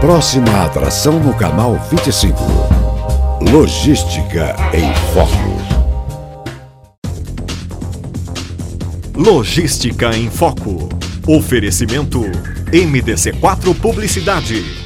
Próxima atração no canal 25. Logística em Foco. Logística em Foco. Oferecimento MDC4 Publicidade.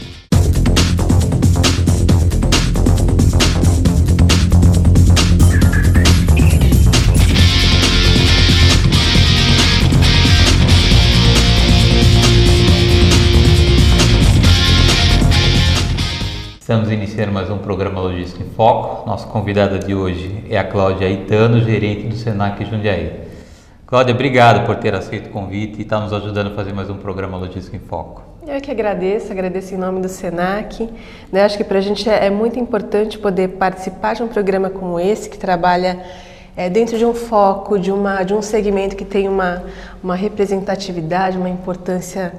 Estamos iniciando mais um programa Logística em Foco. Nossa convidada de hoje é a Cláudia Aitano, gerente do Senac Jundiaí. Cláudia, obrigado por ter aceito o convite e estar nos ajudando a fazer mais um programa Logística em Foco. Eu que agradeço em nome do Senac. Acho que para a gente é muito importante poder participar de um programa como esse, que trabalha dentro de um foco, de um segmento que tem uma representatividade, uma importância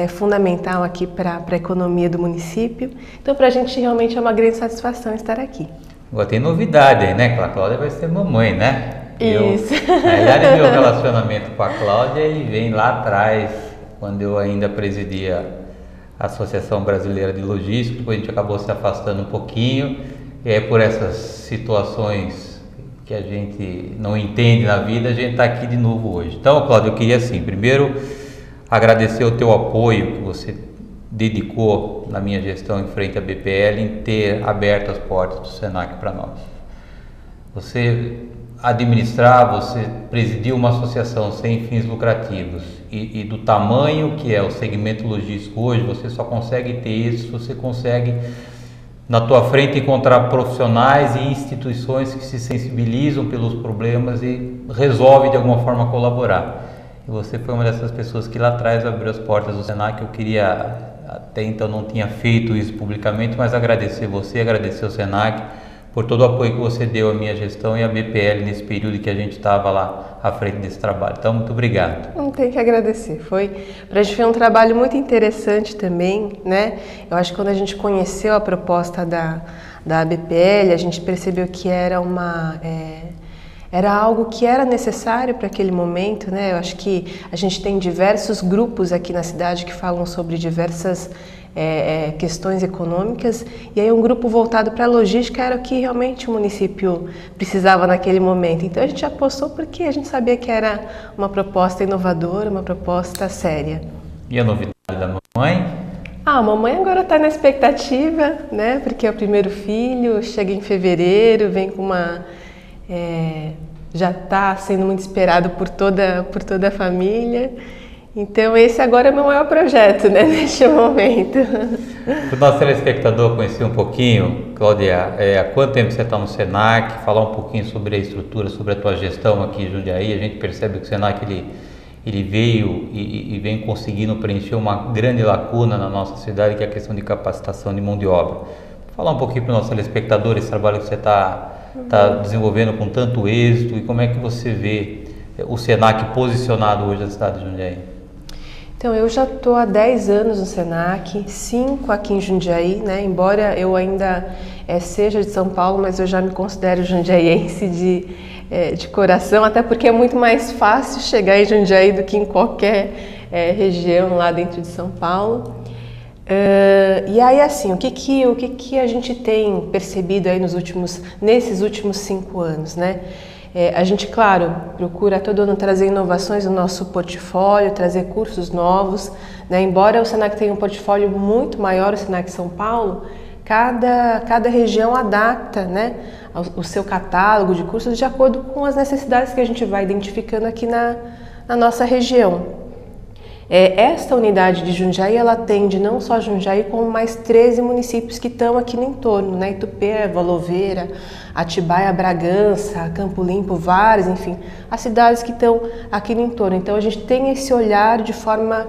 fundamental aqui para a economia do município. Então, para a gente realmente é uma grande satisfação estar aqui. Agora tem novidade aí, né? A Cláudia vai ser mamãe, né? Isso. Meu relacionamento com a Cláudia, ele vem lá atrás, quando eu ainda presidia a Associação Brasileira de Logística, depois a gente acabou se afastando um pouquinho, e é por essas situações que a gente não entende na vida, a gente está aqui de novo hoje. Então, Cláudia, eu queria assim, primeiro agradecer o teu apoio que você dedicou na minha gestão em frente à BPL em ter aberto as portas do Senac para nós. Você você presidiu uma associação sem fins lucrativos e do tamanho que é o segmento logístico hoje, você só consegue ter isso, você consegue na tua frente encontrar profissionais e instituições que se sensibilizam pelos problemas e resolvem de alguma forma colaborar. E você foi uma dessas pessoas que lá atrás abriu as portas do Senac. Eu queria, até então não tinha feito isso publicamente, mas agradecer você, agradecer ao Senac por todo o apoio que você deu à minha gestão e à BPL nesse período que a gente estava lá à frente desse trabalho. Então, muito obrigado. Não tem que agradecer. Para a gente foi um trabalho muito interessante também, né? Eu acho que quando a gente conheceu a proposta da BPL, a gente percebeu que era era algo que era necessário para aquele momento, né? Eu acho que a gente tem diversos grupos aqui na cidade que falam sobre diversas questões econômicas, e aí um grupo voltado para a logística era o que realmente o município precisava naquele momento. Então a gente apostou porque a gente sabia que era uma proposta inovadora, uma proposta séria. E a novidade da mamãe? A mamãe agora está na expectativa, né? Porque é o primeiro filho, chega em fevereiro, vem com já está sendo muito esperado por toda a família. Então esse agora é o meu maior projeto, né, neste momento. Para o nosso telespectador conhecer um pouquinho, Cláudia, há quanto tempo você está no Senac? Falar um pouquinho sobre a estrutura, sobre a tua gestão aqui em Jundiaí. A gente percebe que o Senac ele veio e vem conseguindo preencher uma grande lacuna na nossa cidade, que é a questão de capacitação de mão de obra. Falar um pouquinho para o nosso telespectador esse trabalho que você está desenvolvendo com tanto êxito e como é que você vê o Senac posicionado hoje na cidade de Jundiaí. Então, eu já estou há 10 anos no Senac, 5 aqui em Jundiaí, né? Embora eu ainda seja de São Paulo, mas eu já me considero jundiaiense de coração, até porque é muito mais fácil chegar em Jundiaí do que em qualquer região lá dentro de São Paulo. E aí, assim, o que a gente tem percebido aí nesses últimos 5 anos, né? A gente, claro, procura todo ano trazer inovações no nosso portfólio, trazer cursos novos, né? Embora o Senac tenha um portfólio muito maior, o Senac São Paulo, cada região adapta, né, o seu catálogo de cursos de acordo com as necessidades que a gente vai identificando aqui na nossa região. Esta unidade de Jundiaí, ela atende não só Jundiaí, como mais 13 municípios que estão aqui no entorno, né? Itupeva, Louveira, Atibaia, Bragança, Campo Limpo, Várzea, enfim, as cidades que estão aqui no entorno. Então a gente tem esse olhar de forma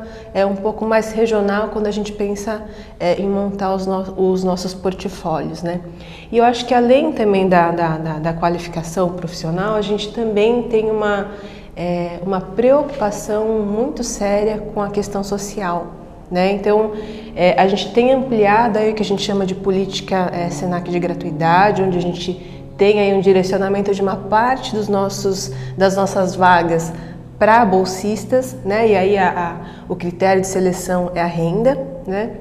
um pouco mais regional quando a gente pensa em montar os nossos portfólios, né? E eu acho que além também da qualificação profissional, a gente também tem uma preocupação muito séria com a questão social, né? Então, a gente tem ampliado aí o que a gente chama de política Senac de gratuidade, onde a gente tem aí um direcionamento de uma parte das nossas vagas para bolsistas, né? E aí o critério de seleção é a renda, né?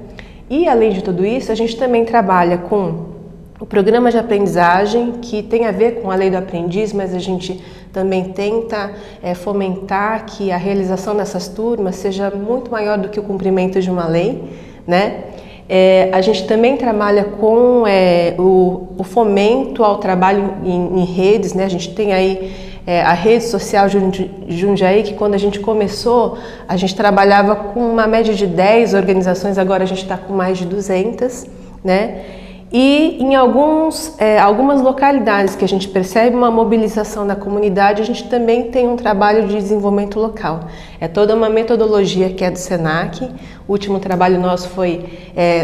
E além de tudo isso, a gente também trabalha com o programa de aprendizagem, que tem a ver com a lei do aprendiz, mas a gente também tenta fomentar que a realização dessas turmas seja muito maior do que o cumprimento de uma lei, né? A gente também trabalha com o fomento ao trabalho em redes, né? A gente tem aí a rede social Jundiaí, que quando a gente começou, a gente trabalhava com uma média de 10 organizações, agora a gente está com mais de 200, né? E em algumas localidades que a gente percebe uma mobilização da comunidade, a gente também tem um trabalho de desenvolvimento local. É toda uma metodologia que é do SENAC. O último trabalho nosso foi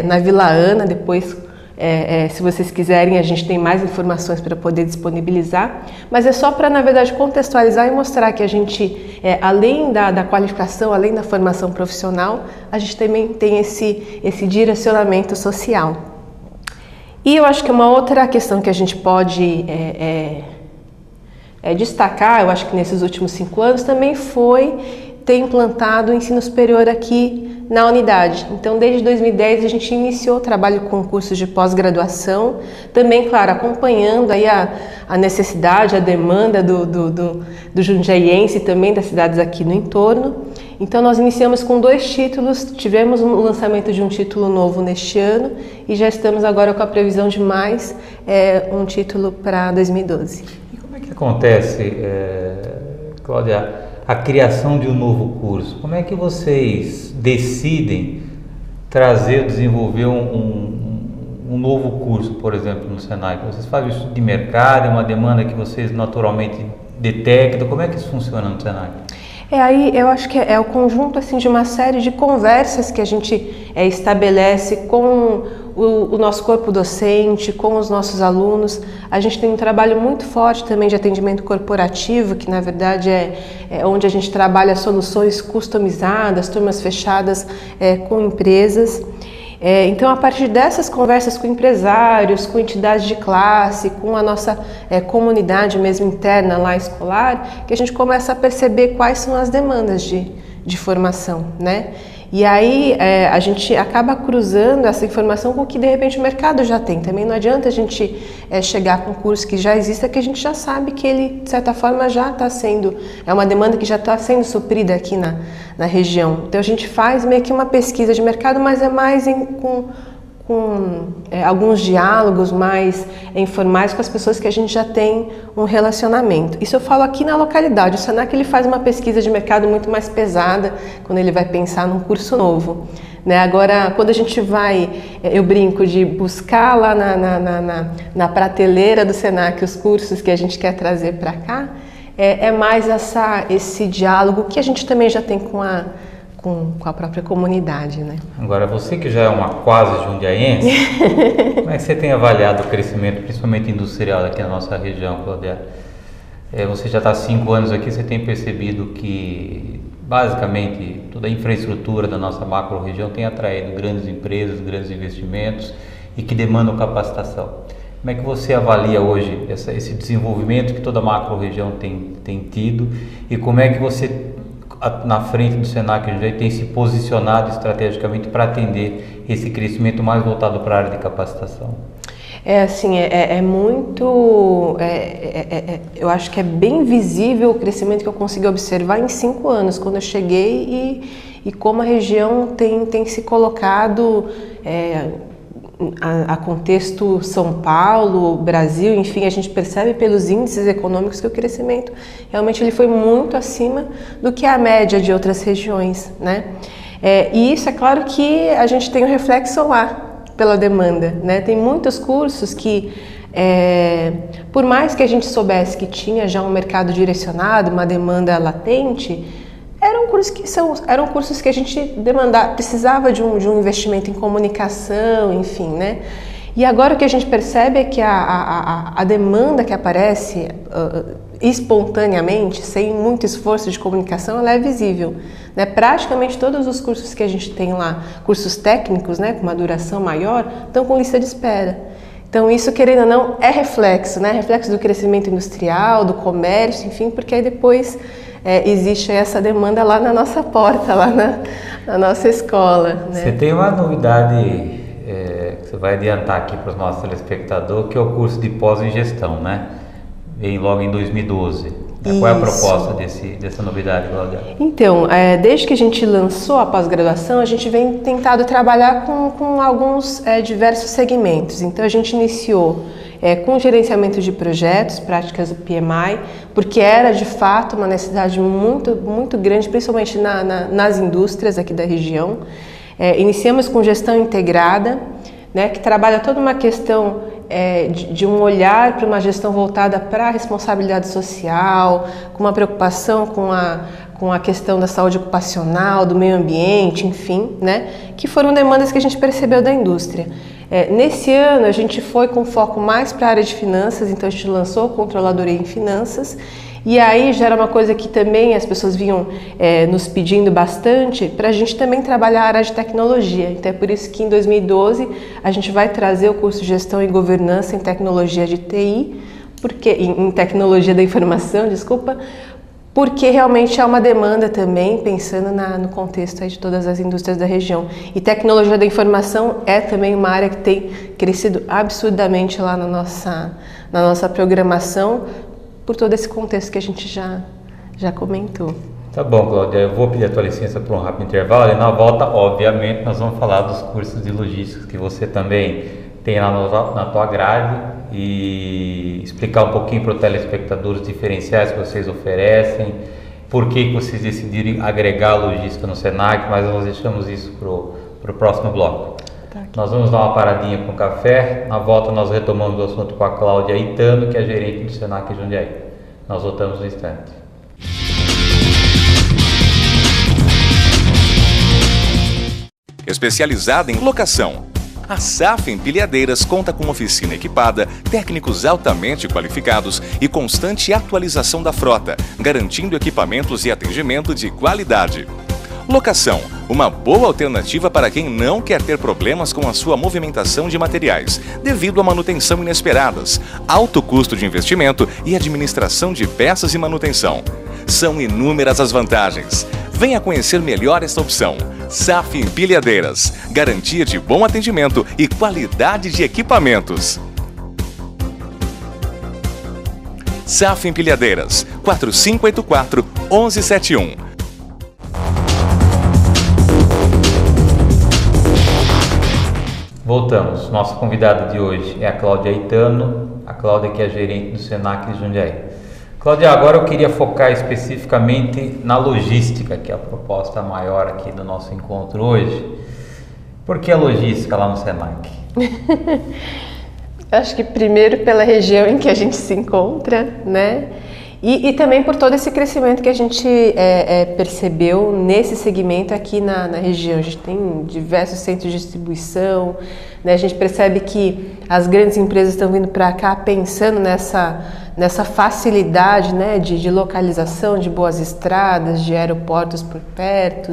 na Vila Ana. Depois, se vocês quiserem, a gente tem mais informações para poder disponibilizar. Mas é só para, na verdade, contextualizar e mostrar que a gente, além da qualificação, além da formação profissional, a gente também tem esse direcionamento social. E eu acho que uma outra questão que a gente pode destacar, eu acho que nesses últimos 5 anos, também foi ter implantado o ensino superior aqui na unidade. Então, desde 2010, a gente iniciou o trabalho com cursos de pós-graduação, também, claro, acompanhando aí a necessidade, a demanda do jundiaiense e também das cidades aqui no entorno. Então, nós iniciamos com 2 títulos, tivemos o lançamento de um título novo neste ano e já estamos agora com a previsão de mais um título para 2012. E como é que acontece, Cláudia, a criação de um novo curso? Como é que vocês decidem trazer, desenvolver um novo curso, por exemplo, no Senai? Vocês fazem isso de mercado, é uma demanda que vocês naturalmente detectam? Como é que isso funciona no Senai? Aí eu acho que é o conjunto assim, de uma série de conversas que a gente estabelece com o nosso corpo docente, com os nossos alunos. A gente tem um trabalho muito forte também de atendimento corporativo, que na verdade é onde a gente trabalha soluções customizadas, turmas fechadas com empresas. Então, a partir dessas conversas com empresários, com entidades de classe, com a nossa comunidade mesmo interna lá escolar, que a gente começa a perceber quais são as demandas de formação, né? E aí a gente acaba cruzando essa informação com o que de repente o mercado já tem. Também não adianta a gente chegar com um curso que já exista, que a gente já sabe que ele, de certa forma, já está sendo, é uma demanda que já está sendo suprida aqui na região. Então a gente faz meio que uma pesquisa de mercado, mas é mais com alguns diálogos mais informais com as pessoas que a gente já tem um relacionamento. Isso eu falo aqui na localidade. O Senac ele faz uma pesquisa de mercado muito mais pesada quando ele vai pensar num curso novo, né? Agora, quando a gente vai, eu brinco de buscar lá na prateleira do Senac os cursos que a gente quer trazer para cá, é mais esse diálogo que a gente também já tem com a própria comunidade, né? Agora, você que já é uma quase jundiaense, como é que você tem avaliado o crescimento, principalmente industrial aqui na nossa região, Cláudia? Você já está há 5 anos aqui, você tem percebido que, basicamente, toda a infraestrutura da nossa macro-região tem atraído grandes empresas, grandes investimentos e que demandam capacitação. Como é que você avalia hoje esse desenvolvimento que toda a macro-região tem tido e como é que você, na frente do Senac, já tem se posicionado estrategicamente para atender esse crescimento mais voltado para a área de capacitação? Eu acho que é bem visível o crescimento que eu consegui observar em 5 anos, quando eu cheguei e como a região tem se colocado a contexto São Paulo, Brasil, enfim, a gente percebe pelos índices econômicos que o crescimento realmente ele foi muito acima do que a média de outras regiões, né? E isso é claro que a gente tem um reflexo lá pela demanda, né? Tem muitos cursos que, por mais que a gente soubesse que tinha já um mercado direcionado, uma demanda latente, eram cursos que a gente precisava de um investimento em comunicação, enfim, né? E agora o que a gente percebe é que a demanda que aparece espontaneamente, sem muito esforço de comunicação, ela é visível, né? Praticamente todos os cursos que a gente tem lá, cursos técnicos, né, com uma duração maior, estão com lista de espera. Então isso, querendo ou não, é reflexo, né? Reflexo do crescimento industrial, do comércio, enfim, porque aí depois existe essa demanda lá na nossa porta, lá na nossa escola. Né? Você tem uma novidade que você vai adiantar aqui para os nossos telespectadores, que é o curso de pós em gestão, né? Vem logo em 2012. Qual é a proposta dessa novidade, Cláudia? Então, desde que a gente lançou a pós-graduação, a gente vem tentado trabalhar com alguns diversos segmentos. Então, a gente iniciou com gerenciamento de projetos, práticas do PMI, porque era de fato uma necessidade muito, muito grande, principalmente nas indústrias aqui da região. Iniciamos com gestão integrada, né, que trabalha toda uma questão de um olhar para uma gestão voltada para a responsabilidade social, com uma preocupação com a questão da saúde ocupacional, do meio ambiente, enfim, né, que foram demandas que a gente percebeu da indústria. Nesse ano a gente foi com foco mais para a área de finanças, então a gente lançou Controladoria em Finanças, e aí já era uma coisa que também as pessoas vinham nos pedindo bastante, para a gente também trabalhar a área de tecnologia. Então é por isso que em 2012 a gente vai trazer o curso de Gestão e Governança em Tecnologia de TI, em Tecnologia da Informação, desculpa, porque realmente há uma demanda também, pensando no contexto aí de todas as indústrias da região. E tecnologia da informação é também uma área que tem crescido absurdamente lá na nossa programação, por todo esse contexto que a gente já comentou. Tá bom, Cláudia, eu vou pedir a tua licença por um rápido intervalo e na volta, obviamente, nós vamos falar dos cursos de logística que você também tem lá na tua grade e explicar um pouquinho para os telespectadores os diferenciais que vocês oferecem, por que vocês decidiram agregar a logística no Senac, mas nós deixamos isso para o próximo bloco. Nós vamos dar uma paradinha com café, na volta nós retomamos o assunto com a Cláudia Itano, que é gerente do Senac Jundiaí. Nós voltamos no instante. Especializada em locação. A SAF Empilhadeiras conta com oficina equipada, técnicos altamente qualificados e constante atualização da frota, garantindo equipamentos e atendimento de qualidade. Locação, uma boa alternativa para quem não quer ter problemas com a sua movimentação de materiais, devido a manutenção inesperadas, alto custo de investimento e administração de peças e manutenção. São inúmeras as vantagens. Venha conhecer melhor esta opção. SAF Empilhadeiras, garantia de bom atendimento e qualidade de equipamentos. SAF Empilhadeiras, 4584-1171. Voltamos. Nossa convidada de hoje é a Cláudia Itano, a Cláudia que é gerente do Senac de Jundiaí. Cláudia, agora eu queria focar especificamente na logística, que é a proposta maior aqui do nosso encontro hoje. Por que a logística lá no Senac? Acho que primeiro pela região em que a gente se encontra, né? E também por todo esse crescimento que a gente percebeu nesse segmento aqui na região. A gente tem diversos centros de distribuição, né? A gente percebe que as grandes empresas estão vindo para cá pensando nessa facilidade, né, de localização, de boas estradas, de aeroportos por perto,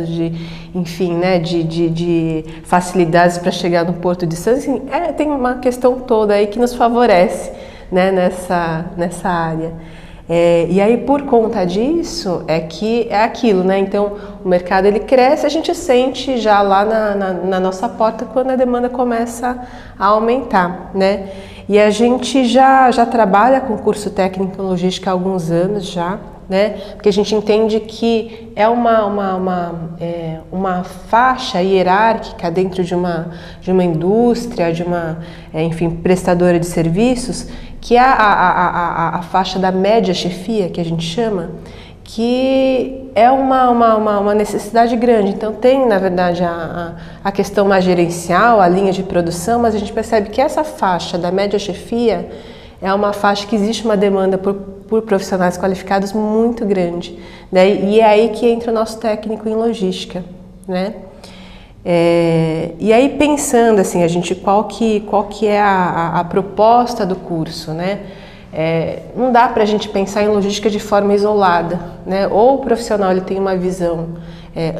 enfim, né, de facilidades para chegar no Porto de Santos. Assim, tem uma questão toda aí que nos favorece, né, nessa área. E aí, por conta disso, que é aquilo, né? Então, o mercado ele cresce, a gente sente já lá na nossa porta quando a demanda começa a aumentar, né? E a gente já trabalha com curso técnico em logística há alguns anos já, né? Porque a gente entende que é uma faixa hierárquica dentro de uma indústria, de uma, enfim, prestadora de serviços, que é a faixa da média chefia, que a gente chama, que é uma necessidade grande. Então tem, na verdade, a questão mais gerencial, a linha de produção, mas a gente percebe que essa faixa da média chefia é uma faixa que existe uma demanda por profissionais qualificados muito grande, né? E é aí que entra o nosso técnico em logística, né? E aí pensando assim, a gente qual que é a proposta do curso, né? Não dá para a gente pensar em logística de forma isolada, né? Ou o profissional ele tem uma visão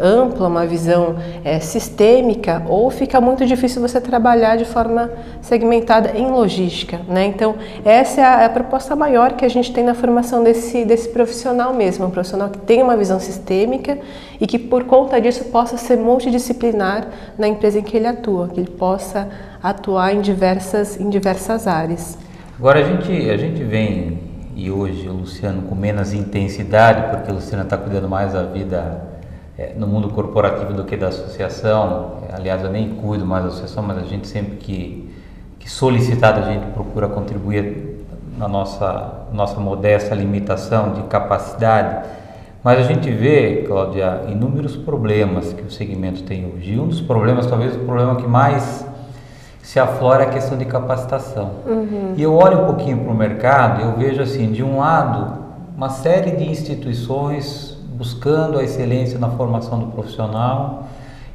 ampla, uma visão sistêmica, ou fica muito difícil você trabalhar de forma segmentada em logística, né? Então, essa é a proposta maior que a gente tem na formação desse profissional mesmo, um profissional que tem uma visão sistêmica e que, por conta disso, possa ser multidisciplinar na empresa em que ele atua, que ele possa atuar em diversas áreas. Agora a gente vem, e hoje o Luciano com menos intensidade, porque o Luciano está cuidando mais da vida no mundo corporativo do que da associação. Aliás, eu nem cuido mais da associação, mas a gente sempre que solicitado, a gente procura contribuir na nossa modesta limitação de capacidade. Mas a gente vê, Cláudia, inúmeros problemas que o segmento tem hoje. E um dos problemas, talvez o problema que mais se aflora é a questão de capacitação. E eu olho um pouquinho para o mercado e eu vejo assim, de um lado, uma série de instituições buscando a excelência na formação do profissional,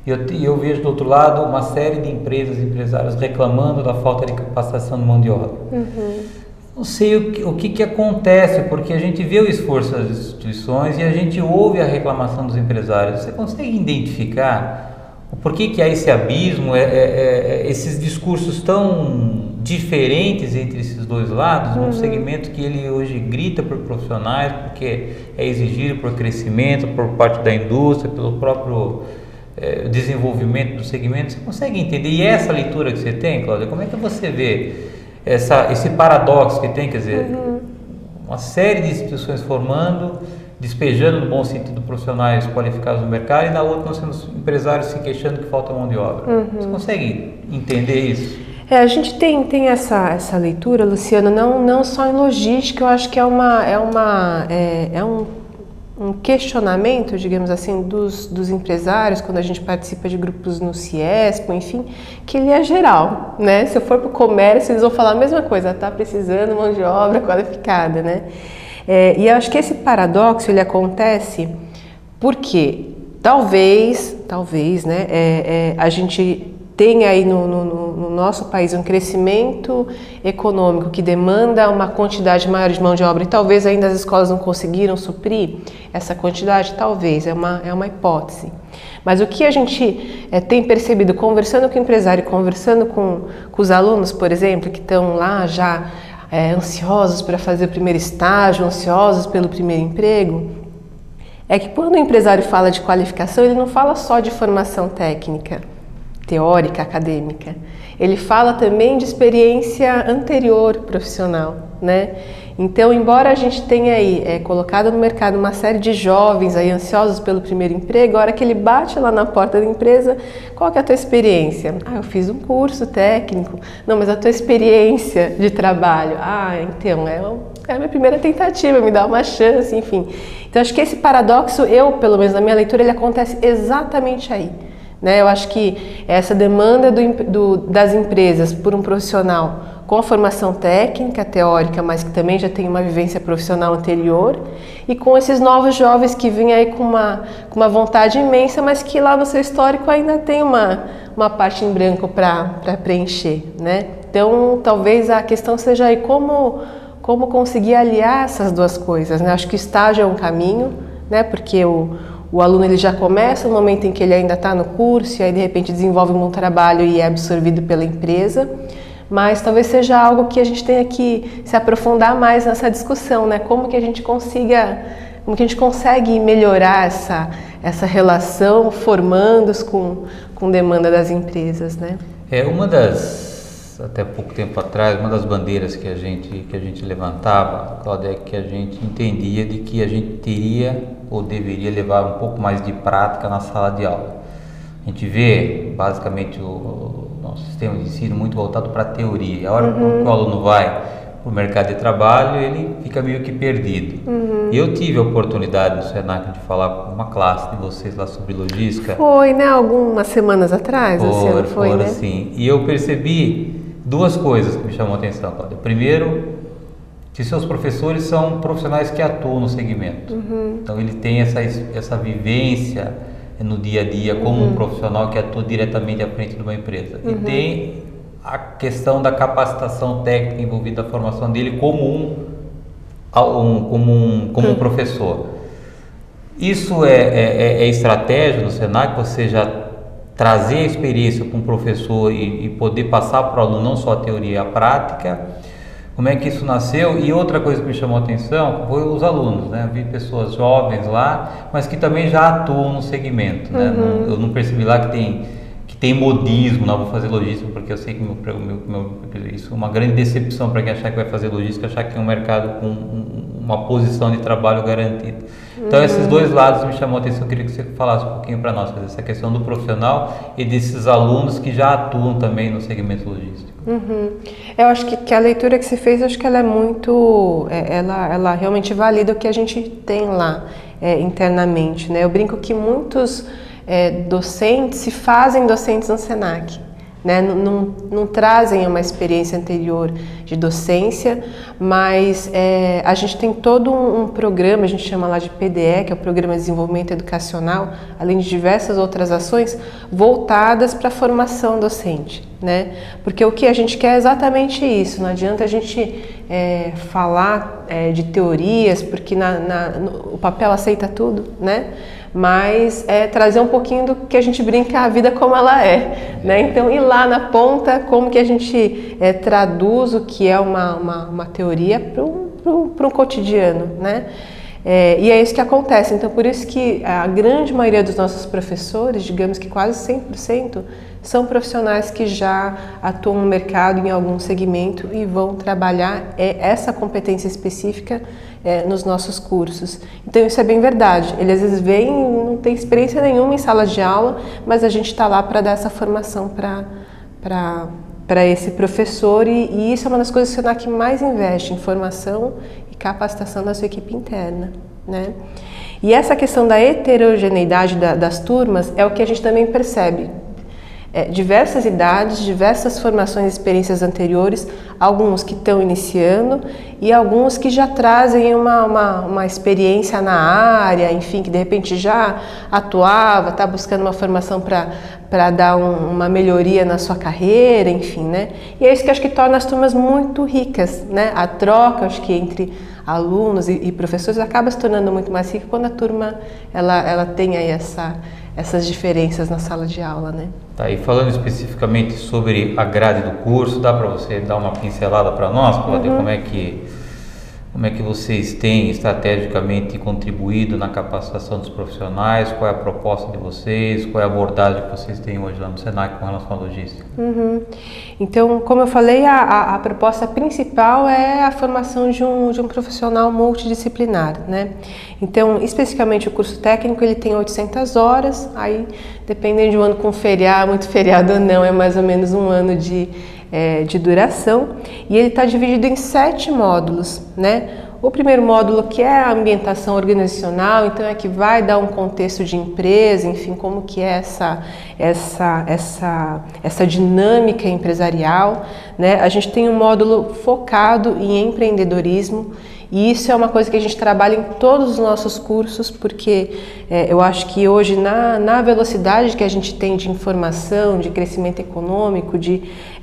e eu vejo do outro lado uma série de empresas e empresários reclamando da falta de capacitação de mão de obra. Não sei o que acontece, porque a gente vê o esforço das instituições e a gente ouve a reclamação dos empresários. Você consegue identificar por que há esse abismo, esses discursos tão diferentes entre esses dois lados, num segmento que ele hoje grita por profissionais, porque é exigido por crescimento, por parte da indústria, pelo próprio desenvolvimento do segmento? Você consegue entender? E essa leitura que você tem, Cláudia, como é que você vê esse paradoxo que tem, quer dizer, uma série de instituições formando, despejando no bom sentido profissionais qualificados no mercado, e na outra nós temos empresários se queixando que falta mão de obra. Você consegue entender isso? A gente tem essa leitura, Luciano, não só em logística. Eu acho que é um questionamento, digamos assim, dos empresários, quando a gente participa de grupos no Ciesp, enfim, que ele é geral, né? Se eu for para o comércio, eles vão falar a mesma coisa, está precisando mão de obra qualificada, né? E eu acho que esse paradoxo ele acontece porque talvez, né, a gente tem aí no nosso país um crescimento econômico que demanda uma quantidade maior de mão de obra, e talvez ainda as escolas não conseguiram suprir essa quantidade, talvez, é uma hipótese. Mas o que a gente tem percebido, conversando com o empresário, conversando com os alunos, por exemplo, que estão lá já ansiosos para fazer o primeiro estágio, ansiosos pelo primeiro emprego, é que quando o empresário fala de qualificação, ele não fala só de formação técnica, teórica, acadêmica. Ele fala também de experiência anterior profissional, né? Então, embora a gente tenha aí colocado no mercado uma série de jovens aí ansiosos pelo primeiro emprego, a hora que ele bate lá na porta da empresa, qual que é a tua experiência? Eu fiz um curso técnico. Não, mas a tua experiência de trabalho? Então, é a minha primeira tentativa, me dá uma chance, enfim. Então, acho que esse paradoxo, pelo menos na minha leitura, ele acontece exatamente aí. Né? Eu acho que essa demanda das empresas por um profissional com a formação técnica, teórica, mas que também já tem uma vivência profissional anterior, e com esses novos jovens que vêm aí com uma vontade imensa, mas que lá no seu histórico ainda tem uma parte em branco para preencher, né? Então, talvez a questão seja aí como conseguir aliar essas duas coisas, né? Acho que o estágio é um caminho, né? Porque o aluno ele já começa no momento em que ele ainda está no curso, e aí de repente desenvolve um bom trabalho e é absorvido pela empresa, mas talvez seja algo que a gente tenha que se aprofundar mais nessa discussão, né? Como que a gente consegue melhorar essa relação formandos com demanda das empresas, né? Até pouco tempo atrás, uma das bandeiras que a gente levantava, Cláudia, é que a gente entendia de que a gente teria ou deveria levar um pouco mais de prática na sala de aula. A gente vê basicamente o nosso sistema de ensino muito voltado para a teoria. E a hora que o aluno vai para o mercado de trabalho, ele fica meio que perdido. Eu tive a oportunidade no Senac de falar com uma classe de vocês lá sobre logística. Foi, né? Algumas semanas atrás, foi, né? Sim. E eu percebi duas coisas que me chamam a atenção, Cláudia. Primeiro, que seus professores são profissionais que atuam no segmento. Então, ele tem essa vivência no dia a dia como um profissional que atua diretamente à frente de uma empresa. E tem a questão da capacitação técnica envolvida na formação dele como um professor. Isso é estratégia do Senac, você já trazer a experiência para um professor e poder passar para o aluno não só a teoria e a prática. Como é que isso nasceu? E outra coisa que me chamou a atenção foi os alunos, né? Eu vi pessoas jovens lá, mas que também já atuam no segmento, né? Eu não percebi lá que tem modismo, não vou fazer logística, porque eu sei que isso é uma grande decepção para quem achar que vai fazer logística, achar que tem um mercado com uma posição de trabalho garantida. Então esses dois lados me chamou a atenção, eu queria que você falasse um pouquinho para nós, essa questão do profissional e desses alunos que já atuam também no segmento logístico. Eu acho que a leitura que você fez, acho que ela é muito, ela realmente valida o que a gente tem lá internamente, né? Eu brinco que muitos docentes se fazem docentes no Senac, né? Não trazem uma experiência anterior de docência, mas a gente tem todo um programa, a gente chama lá de PDE, que é o Programa de Desenvolvimento Educacional, além de diversas outras ações voltadas para a formação docente, né? Porque o que a gente quer é exatamente isso, não adianta a gente falar de teorias, porque o papel aceita tudo, né? Mas trazer um pouquinho do que a gente brinca a vida como ela é, né? Então ir lá na ponta, como que a gente traduz o que é uma teoria para um cotidiano, né? E é isso que acontece, então por isso que a grande maioria dos nossos professores, digamos que quase 100%, são profissionais que já atuam no mercado em algum segmento e vão trabalhar essa competência específica nos nossos cursos. Então isso é bem verdade, ele às vezes vem e não tem experiência nenhuma em sala de aula, mas a gente está lá para dar essa formação para esse professor e isso é uma das coisas que o Senac mais investe, em formação e capacitação da sua equipe interna, né? E essa questão da heterogeneidade das turmas é o que a gente também percebe. Diversas idades, diversas formações e experiências anteriores, alguns que estão iniciando e alguns que já trazem uma experiência na área, enfim, que de repente já atuava, está buscando uma formação para dar uma melhoria na sua carreira, enfim, né? E é isso que acho que torna as turmas muito ricas, né? A troca, acho que entre alunos e professores acaba se tornando muito mais rica quando a turma ela tem aí essas diferenças na sala de aula, né? Tá, e falando especificamente sobre a grade do curso, dá para você dar uma pincelada para nós, Cláudia, como é que vocês têm estrategicamente contribuído na capacitação dos profissionais, qual é a proposta de vocês, qual é a abordagem que vocês têm hoje lá no Senac com relação à logística? Então, como eu falei, a proposta principal é a formação de um profissional multidisciplinar, né? Então, especificamente o curso técnico, ele tem 800 horas, aí dependendo de um ano com feriado, muito feriado ou não, é mais ou menos um ano de duração, e ele está dividido em 7 módulos, né? O primeiro módulo, que é a ambientação organizacional, então é que vai dar um contexto de empresa, enfim, como que é essa dinâmica empresarial, né? A gente tem um módulo focado em empreendedorismo, e isso é uma coisa que a gente trabalha em todos os nossos cursos, porque eu acho que hoje, na velocidade que a gente tem de informação, de crescimento econômico,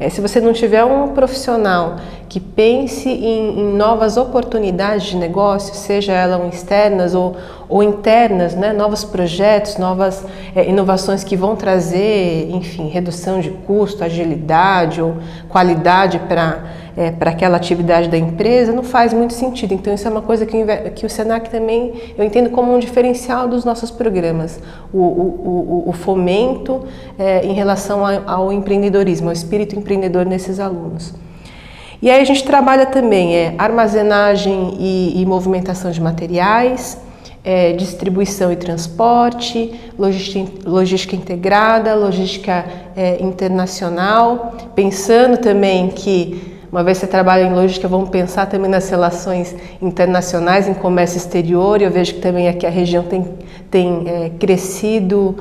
se você não tiver um profissional que pense em novas oportunidades de negócio, seja elas externas ou internas, né? Novos projetos, novas inovações que vão trazer, enfim, redução de custo, agilidade ou qualidade para aquela atividade da empresa, não faz muito sentido. Então isso é uma coisa que o Senac também, eu entendo como um diferencial dos nossos programas, o fomento em relação ao empreendedorismo, ao espírito empreendedor nesses alunos. E aí a gente trabalha também armazenagem e movimentação de materiais, distribuição e transporte, logística integrada, logística internacional, pensando também que uma vez que você trabalha em logística, vamos pensar também nas relações internacionais, em comércio exterior, e eu vejo que também aqui a região tem crescido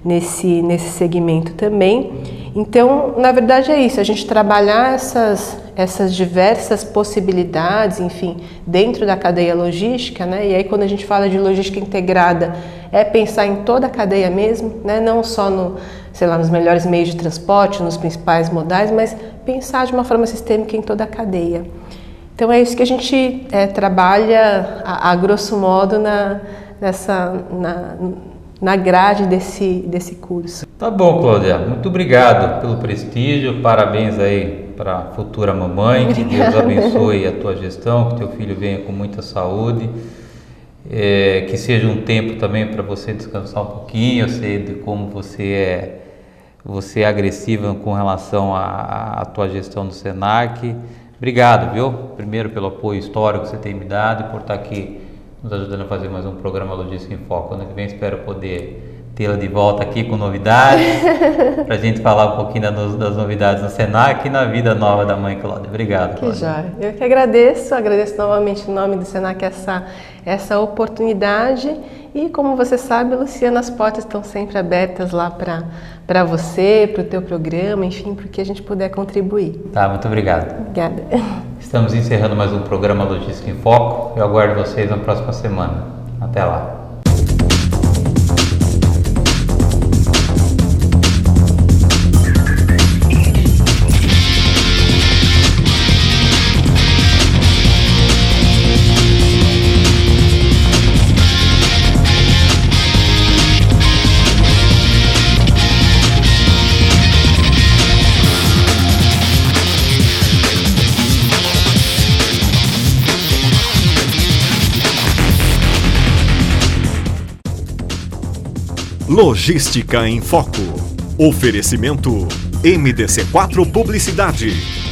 nesse segmento também. Então, na verdade é isso, a gente trabalhar essas diversas possibilidades, enfim, dentro da cadeia logística, né? E aí quando a gente fala de logística integrada, é pensar em toda a cadeia mesmo, né? Não só sei lá, nos melhores meios de transporte, nos principais modais, mas pensar de uma forma sistêmica em toda a cadeia. Então é isso que a gente trabalha, a grosso modo, na grade desse curso. Tá bom, Cláudia. Muito obrigado pelo prestígio. Parabéns aí para a futura mamãe. Que Deus abençoe a tua gestão, que teu filho venha com muita saúde. Que seja um tempo também para você descansar um pouquinho. Eu sei de como você é agressiva com relação à tua gestão do Senac. Obrigado, viu? Primeiro pelo apoio histórico que você tem me dado e por estar aqui nos ajudando a fazer mais um programa Logística em Foco. Ano que vem espero poder tê-la de volta aqui com novidades, para a gente falar um pouquinho das novidades no Senac e na vida nova da mãe Cláudia. Obrigado, Cláudia. Que joia. Eu que agradeço novamente em nome do Senac essa oportunidade e, como você sabe, Luciana, as portas estão sempre abertas lá para você, para o teu programa, enfim, para que a gente puder contribuir. Tá, muito obrigado. Obrigada. Estamos encerrando mais um programa Logística em Foco. Eu aguardo vocês na próxima semana. Até lá. Logística em Foco. Oferecimento MDC4 Publicidade.